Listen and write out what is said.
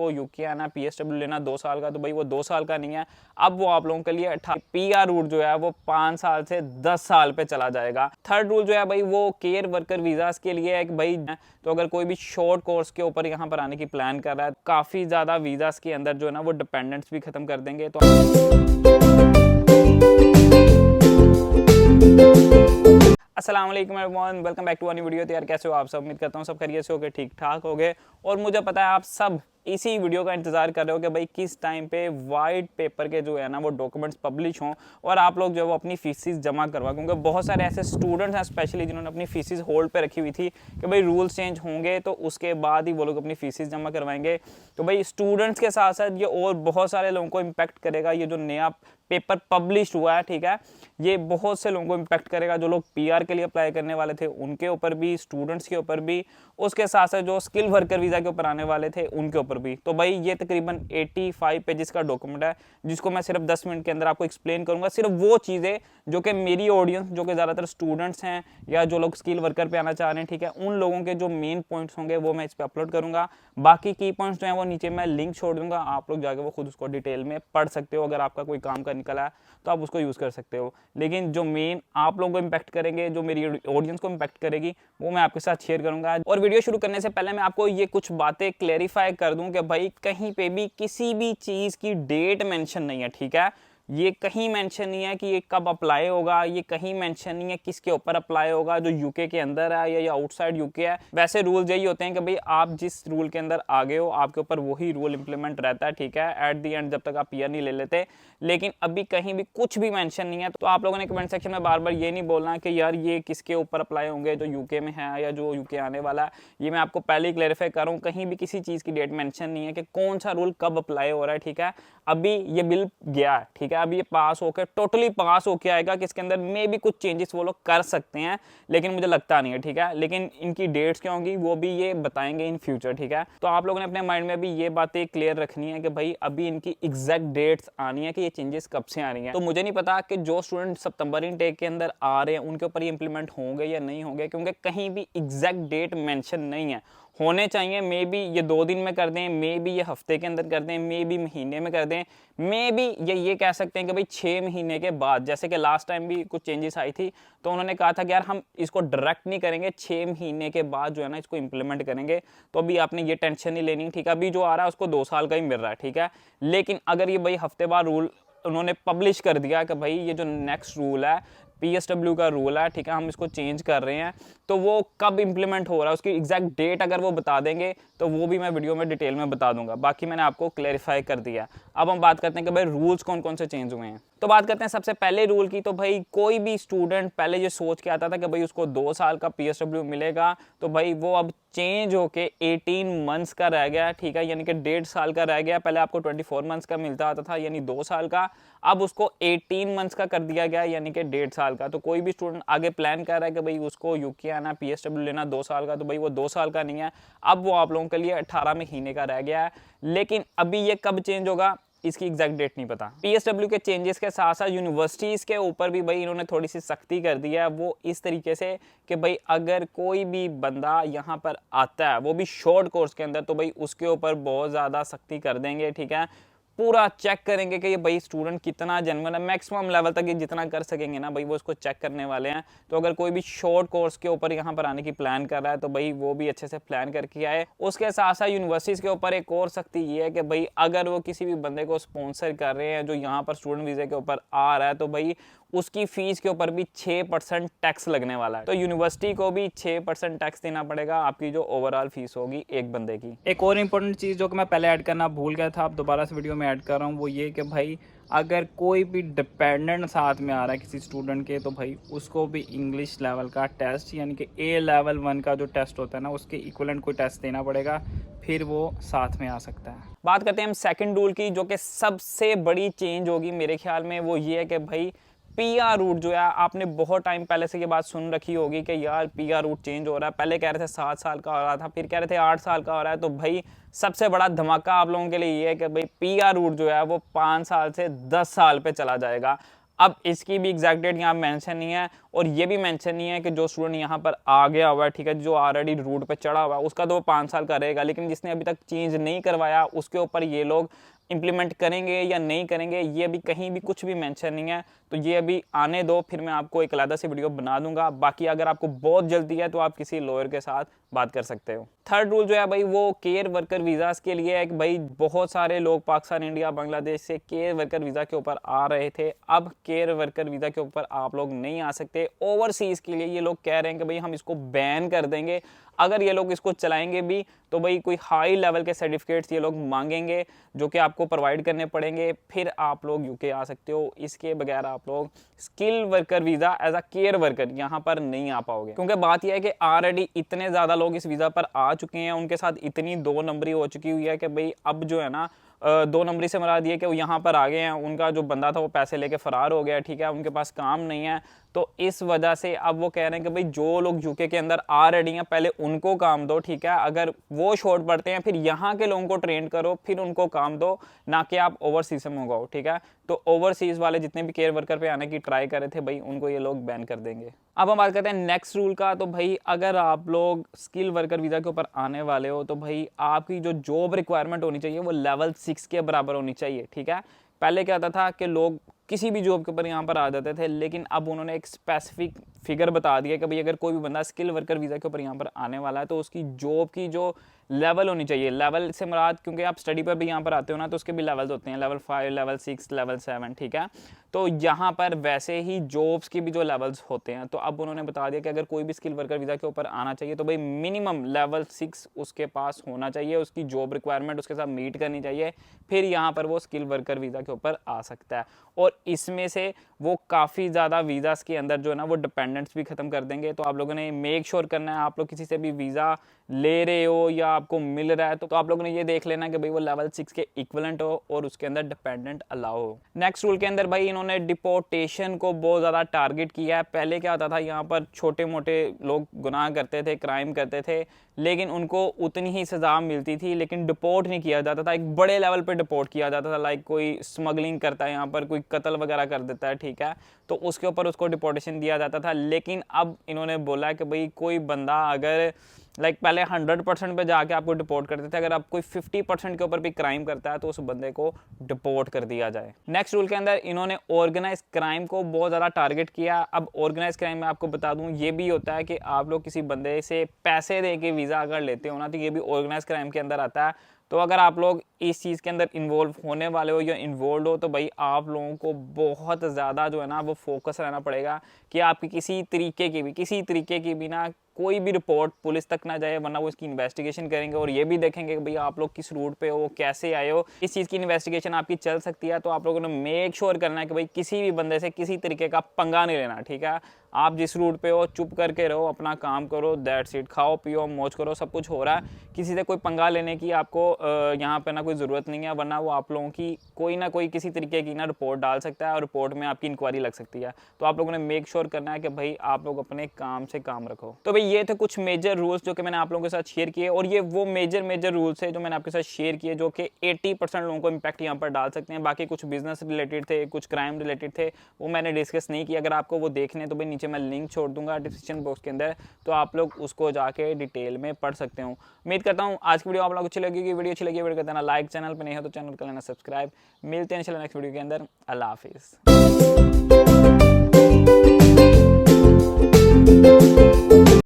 उसको यूके आना, पीएसडब्ल्यू लेना 2 साल का, तो भाई वो 2 साल का नहीं है। अब वो आप लोगों के लिए पीआर रूट जो है वो 5 साल से 10 साल पे चला जाएगा। थर्ड रूल जो है भाई वो केयर वर्कर वीजास के लिए है कि भाई तो अगर कोई भी शॉर्ट कोर्स के ऊपर यहाँ पर आने की प्लान कर रहा है, काफ़ी ज़्यादा वीजास के अंदर जो है ना वो डिपेंडेंट्स भी खत्म कर देंगे। तो अस्सलाम वालेकुम everyone, welcome back to a new video. तो यार कैसे हो आप सब? उम्मीद करता हूँ सब खैरियत से होगे, ठीक ठाक होगे। और मुझे पता है आप सब इसी वीडियो का इंतजार कर रहे हो कि भाई किस टाइम पे वाइट पेपर के जो है ना वो डॉक्यूमेंट्स पब्लिश हों और आप लोग जो है वो अपनी फीसिस जमा करवा, क्योंकि बहुत सारे ऐसे स्टूडेंट्स हैं स्पेशली जिन्होंने अपनी फीसिस होल्ड पे रखी हुई थी कि भाई रूल्स चेंज होंगे तो उसके बाद ही वो लोग अपनी फीसिस जमा करवाएंगे। तो भाई स्टूडेंट्स के साथ साथ ये और बहुत सारे लोगों को इम्पेक्ट करेगा। ये जो नया पेपर पब्लिश हुआ है, ठीक है, ये बहुत से लोगों को इम्पेक्ट करेगा। जो लोग पीआर के लिए अप्लाई करने वाले थे उनके ऊपर भी, स्टूडेंट्स के ऊपर भी, उसके साथ साथ जो स्किल वर्कर वीज़ा के ऊपर आने वाले थे उनके ऊपर भी। तो भाई ये तकरीबन 85 पेजेस का डॉक्यूमेंट है जिसको मैं सिर्फ 10 मिनट के अंदर आपको एक्सप्लेन करूंगा। सिर्फ वो चीज़ें जो कि मेरी ऑडियंस जो कि ज़्यादातर स्टूडेंट्स हैं या जो लोग स्किल वर्कर पे आना चाह रहे हैं, ठीक है, उन लोगों के जो मेन पॉइंट्स होंगे वो मैं इस पर अपलोड करूंगा। बाकी की पॉइंट्स जो हैं वो नीचे मैं लिंक छोड़ दूंगा, आप लोग जाके वो खुद उसको डिटेल में पढ़ सकते हो। अगर आपका कोई काम का निकला है तो आप उसको यूज़ कर सकते हो। लेकिन जो मेन आप लोगों को इम्पैक्ट करेंगे, जो मेरी ऑडियंस को इम्पैक्ट करेगी, वो मैं आपके साथ शेयर करूंगा। और वीडियो शुरू करने से पहले मैं आपको ये कुछ बातें क्लेरिफाई कर दूं कि भाई कहीं पे भी किसी भी चीज़ की डेट मेंशन नहीं है, ठीक है। ये कहीं मेंशन नहीं है कि ये कब अप्लाई होगा, ये कहीं मेंशन नहीं है किसके ऊपर अप्लाई होगा, जो यूके के अंदर है या आउटसाइड यूके है। वैसे रूल यही होते हैं कि भाई आप जिस रूल के अंदर आ गए हो आपके ऊपर वही रूल इंप्लीमेंट रहता है, ठीक है, एट दी एंड, जब तक आप पीआर नहीं ले लेते। लेकिन अभी कहीं भी कुछ भी मेंशन नहीं है। तो आप लोगों ने कमेंट सेक्शन में बार बार ये नहीं बोलना कि यार ये किसके ऊपर अप्लाई होंगे, जो यूके में है या जो यूके आने वाला है। ये मैं आपको पहले ही क्लेरिफाई कर रहा हूँ, कहीं भी किसी चीज़ की डेट मेंशन नहीं है कि कौन सा रूल कब अप्लाई हो रहा है, ठीक है। अभी ये बिल गया है, ठीक है, अभी ये पास होकर टोटली पास होके आएगा कि इसके अंदर में भी कुछ चेंजेस वो लोग कर सकते हैं, लेकिन मुझे लगता नहीं है, ठीक है। लेकिन इनकी डेट्स क्या होंगी वो भी ये बताएंगे इन फ्यूचर, ठीक है। तो आप लोगों ने अपने माइंड में भी ये बातें क्लियर रखनी है कि भाई अभी इनकी एग्जैक्ट डेट्स आनी है कि ये चेंजेस कब से आ रही हैं। तो मुझे नहीं पता कि जो स्टूडेंट सितंबर इनटेक के अंदर आ रहे हैं उनके ऊपर ये इंप्लीमेंट होंगे या नहीं होंगे, क्योंकि कहीं भी एग्जैक्ट डेट मेंशन नहीं है। होने चाहिए, मे बी ये 2 दिन में कर दें, मे बी ये हफ्ते के अंदर कर दें, मे बी महीने में कर दें, मे बी ये कह सकते हैं कि भाई 6 महीने के बाद। जैसे कि लास्ट टाइम भी कुछ चेंजेस आई थी तो उन्होंने कहा था कि यार हम इसको डायरेक्ट नहीं करेंगे, 6 महीने के बाद जो है ना इसको इंप्लीमेंट करेंगे। तो अभी आपने ये टेंशन नहीं लेनी, ठीक है। अभी जो आ रहा है उसको 2 साल का ही मिल रहा है, ठीक है। लेकिन अगर ये भाई हफ्ते बाद रूल उन्होंने पब्लिश कर दिया कि भाई ये जो नेक्स्ट रूल है पीएसडब्ल्यू का रूल है, ठीक है, हम इसको चेंज कर रहे हैं, तो वो कब इंप्लीमेंट हो रहा है उसकी एग्जैक्ट डेट अगर वो बता देंगे तो वो भी मैं वीडियो में डिटेल में बता दूंगा। बाकी मैंने आपको क्लैरिफाई कर दिया। अब हम बात करते हैं कि भाई रूल्स कौन कौन से चेंज हुए हैं। तो बात करते हैं सबसे पहले रूल की। तो भाई कोई भी स्टूडेंट पहले ये सोच के आता था कि भाई उसको 2 साल का पीएसडब्ल्यू मिलेगा, तो भाई वो अब चेंज होके 18 मंथ्स का रह गया, ठीक है, यानी कि 1.5 साल का रह गया। पहले आपको 24 मंथ्स का मिलता आता था, यानी 2 साल का, अब उसको 18 मंथ्स का कर दिया गया, यानी कि 1.5 साल का। तो कोई भी स्टूडेंट आगे प्लान कर रहा है कि भाई उसको यूके आना, पीएसडब्ल्यू लेना 2 साल का, तो भाई वो 2 साल का नहीं है, अब वो आप लोगों के लिए 18 महीने का रह गया है। लेकिन अभी ये कब चेंज होगा इसकी एग्जैक्ट डेट नहीं पता। पीएसडब्ल्यू के चेंजेस के साथ साथ यूनिवर्सिटीज़ के ऊपर भी भाई इन्होंने थोड़ी सी सख्ती कर दी है। वो इस तरीके से कि भाई अगर कोई भी बंदा यहाँ पर आता है वो भी शॉर्ट कोर्स के अंदर, तो भाई उसके ऊपर बहुत ज़्यादा सख्ती कर देंगे, ठीक है। पूरा चेक करेंगे कि ये भाई स्टूडेंट कितना जेन्युइन है, मैक्सिमम लेवल तक ये जितना कर सकेंगे ना भाई वो इसको चेक करने वाले हैं। तो अगर कोई भी शॉर्ट कोर्स के ऊपर यहाँ पर आने की प्लान कर रहा है तो भाई वो भी अच्छे से प्लान करके आए। उसके साथ साथ यूनिवर्सिटीज़ के ऊपर एक और सख्ती ये है कि भाई अगर वो किसी भी बंदे को स्पॉन्सर कर रहे हैं जो यहाँ पर स्टूडेंट वीज़े के ऊपर आ रहा है, तो भाई उसकी फीस के ऊपर भी 6% टैक्स लगने वाला है। तो यूनिवर्सिटी को भी 6% टैक्स देना पड़ेगा आपकी जो ओवरऑल फीस होगी एक बंदे की। एक और इम्पोर्टेंट चीज़ जो कि मैं पहले ऐड करना भूल गया था, अब दोबारा से वीडियो में ऐड कर रहा हूँ, वो ये कि भाई अगर कोई भी डिपेंडेंट साथ में आ रहा है किसी स्टूडेंट के, तो भाई उसको भी इंग्लिश लेवल का टेस्ट, यानी कि ए लेवल 1 का जो टेस्ट होता है ना उसके इक्विवेलेंट कोई टेस्ट देना पड़ेगा, फिर वो साथ में आ सकता है। बात करते हैं हम सेकंड रूल की, जो कि सबसे बड़ी चेंज होगी मेरे ख्याल में। वो ये है कि भाई पीआर रूट जो है, आपने बहुत टाइम पहले से ये बात सुन रखी होगी कि यार पीआर रूट चेंज हो रहा है। पहले कह रहे थे 7 साल का हो रहा था, फिर कह रहे थे 8 साल का हो रहा है। तो भाई सबसे बड़ा धमाका आप लोगों के लिए ये है कि भाई पीआर रूट जो है वो 5 साल से 10 साल पे चला जाएगा। अब इसकी भी एग्जैक्ट डेट यहाँ मेंशन नहीं है और ये भी मेंशन नहीं है कि जो स्टूडेंट यहाँ पर आ गया हुआ है, ठीक है, जो ऑलरेडी रूट पे चढ़ा हुआ है उसका तो वो 5 साल का रहेगा, लेकिन जिसने अभी तक चेंज नहीं करवाया उसके ऊपर ये लोग इंप्लीमेंट करेंगे या नहीं करेंगे ये अभी कहीं भी कुछ भी मेंशन नहीं है। तो ये अभी आने दो, फिर मैं आपको एक अलग से वीडियो बना दूंगा। बाकी अगर आपको बहुत जल्दी है तो आप किसी लॉयर के साथ बात कर सकते हो। थर्ड रूल जो है भाई वो केयर वर्कर वीज़ास के लिए है कि भाई बहुत सारे लोग पाकिस्तान, इंडिया, बांग्लादेश से केयर वर्कर वीज़ा के ऊपर आ रहे थे। अब केयर वर्कर वीज़ा के ऊपर आप लोग नहीं आ सकते। ओवरसीज़ के लिए ये लोग कह रहे हैं कि भाई हम इसको बैन कर देंगे। अगर ये लोग इसको चलाएंगे भी तो भाई कोई हाई लेवल के सर्टिफिकेट्स ये लोग मांगेंगे जो कि आपको प्रोवाइड करने पड़ेंगे, फिर आप लोग यूके आ सकते हो। इसके बगैर आप लोग skill worker visa as a care worker यहाँ पर नहीं आ पाओगे, क्योंकि बात यह है कि ऑलरेडी इतने ज़्यादा लोग इस वीज़ा पर आ चुके हैं, उनके साथ इतनी 2 नंबरी हो चुकी हुई है कि भाई अब जो है ना 2 नंबरी से मुराद ये कि वो यहाँ पर आ गए हैं, उनका जो बंदा था वो पैसे लेके फरार हो गया, ठीक है, उनके पास काम नहीं है। तो इस वजह से अब वो कह रहे हैं कि भाई जो लोग यूके के अंदर ऑलरेडी हैं पहले उनको काम दो, ठीक है, अगर वो शॉर्ट पड़ते हैं फिर यहाँ के लोगों को ट्रेन करो, फिर उनको काम दो, ना कि आप ओवरसीज से मंगाओ, ठीक है। तो ओवरसीज वाले जितने भी केयर वर्कर पे आने की ट्राई कर रहे थे भाई उनको ये लोग बैन कर देंगे। अब हम बात करते हैं नेक्स्ट रूल का। तो भाई अगर आप लोग स्किल वर्कर वीज़ा के ऊपर आने वाले हो तो भाई आपकी जो जॉब रिक्वायरमेंट होनी चाहिए वो लेवल 6 के बराबर होनी चाहिए, ठीक है। पहले क्या होता था कि लोग किसी भी जॉब के ऊपर यहाँ पर आ जाते थे, लेकिन अब उन्होंने एक स्पेसिफिक फिगर बता दिया कि भाई अगर कोई भी बंदा स्किल वर्कर वीज़ा के ऊपर यहाँ पर आने वाला है तो उसकी जॉब की जो लेवल होनी चाहिए, लेवल से मुराद क्योंकि आप स्टडी पर भी यहाँ पर आते हो ना तो उसके भी लेवल्स होते हैं, लेवल 5, लेवल 6, लेवल 7, ठीक है। तो यहाँ पर वैसे ही जॉब्स की भी जो लेवल्स होते हैं, तो अब उन्होंने बता दिया कि अगर कोई भी स्किल वर्कर वीज़ा के ऊपर आना चाहिए तो भाई मिनिमम लेवल 6 उसके पास होना चाहिए, उसकी जॉब रिक्वायरमेंट उसके साथ मीट करनी चाहिए, फिर यहाँ पर वो स्किल वर्कर वीज़ा के ऊपर आ सकता है। और इसमें से वो काफ़ी ज़्यादा वीज़ास के अंदर जो है ना वो डिपेंडेंट्स भी ख़त्म कर देंगे। तो आप लोगों ने मेक श्योर करना है, आप लोग किसी से भी वीज़ा ले रहे हो या आपको मिल रहा है तो आप लोगों ने ये देख लेना कि भाई वो लेवल 6 के इक्विवेलेंट हो और उसके अंदर डिपेंडेंट अलाउ हो। नेक्स्ट रूल के अंदर भाई इन्होंने डिपोर्टेशन को बहुत ज़्यादा टारगेट किया है। पहले क्या होता था, यहाँ पर छोटे मोटे लोग गुनाह करते थे, क्राइम करते थे, लेकिन उनको उतनी ही सज़ा मिलती थी, लेकिन डिपोर्ट नहीं किया जाता था। एक बड़े लेवल पे डिपोर्ट किया जाता था, लाइक कोई स्मगलिंग करता है यहाँ पर, कोई कत्ल वगैरह कर देता है, ठीक है, तो उसके ऊपर उसको डिपोर्टेशन दिया जाता था। लेकिन अब इन्होंने बोला कि भाई कोई बंदा अगर पहले 100% पे जाके आपको डिपोर्ट करते थे, अगर आप कोई 50% के ऊपर भी क्राइम करता है तो उस बंदे को डिपोर्ट कर दिया जाए। नेक्स्ट रूल के अंदर इन्होंने ऑर्गेनाइज क्राइम को बहुत ज़्यादा टारगेट किया। अब ऑर्गेनाइज क्राइम में आपको बता दूं ये भी होता है कि आप लोग किसी बंदे से पैसे दे के वीज़ा अगर लेते हो ना तो ये भी ऑर्गेनाइज क्राइम के अंदर आता है। तो अगर आप लोग इस चीज़ के अंदर इन्वॉल्व होने वाले हो या इन्वॉल्व हो तो भाई आप लोगों को बहुत ज़्यादा जो है ना वो फोकस रहना पड़ेगा कि आपकी किसी तरीके की भी ना कोई भी रिपोर्ट पुलिस तक ना जाए, वरना वो इसकी इन्वेस्टिगेशन करेंगे और ये भी देखेंगे कि भाई आप लोग किस रूट पे हो, कैसे आए हो। इस चीज़ की इन्वेस्टिगेशन आपकी चल सकती है। तो आप लोगों ने मेक श्योर करना है कि भाई किसी भी बंदे से किसी तरीके का पंगा नहीं लेना, ठीक है। आप जिस रूट पे हो चुप करके रहो, अपना काम करो, दैट्स इट, खाओ पियो मौज करो, सब कुछ हो रहा है। किसी से कोई पंगा लेने की आपको यहाँ पे ना कोई ज़रूरत नहीं है, वरना वो आप लोगों की कोई ना कोई किसी तरीके की ना रिपोर्ट डाल सकता है और रिपोर्ट में आपकी इंक्वायरी लग सकती है। तो आप लोगों ने मेक श्योर करना है कि भाई आप लोग अपने काम से काम रखो। तो भाई ये थे कुछ मेजर रूल्स जो कि मैंने आप लोगों के साथ शेयर किए, और ये वो मेजर रूल्स है जो मैंने आपके साथ शेयर किए जो कि 80% लोगों को इम्पैक्ट यहाँ पर डाल सकते हैं। बाकी कुछ बिजनेस रिलेटेड थे, कुछ क्राइम रिलेटेड थे, वो मैंने डिस्कस नहीं किया। अगर आपको वो देखने तो भाई नीचे मैं लिंक छोड़ दूंगा डिस्क्रिप्शन बॉक्स के अंदर, तो आप लोग उसको जाके डिटेल में पढ़ सकते हो। उम्मीद करता हूँ आज की वीडियो आप लोगों को अच्छी लगेगी। वीडियो अच्छी लगी वीडियो को देना लाइक, चैनल पर नहीं हो तो चैनल कर लेना सब्सक्राइब। मिलते हैं इंशाल्लाह नेक्स्ट वीडियो के अंदर। अल्लाह हाफिज़।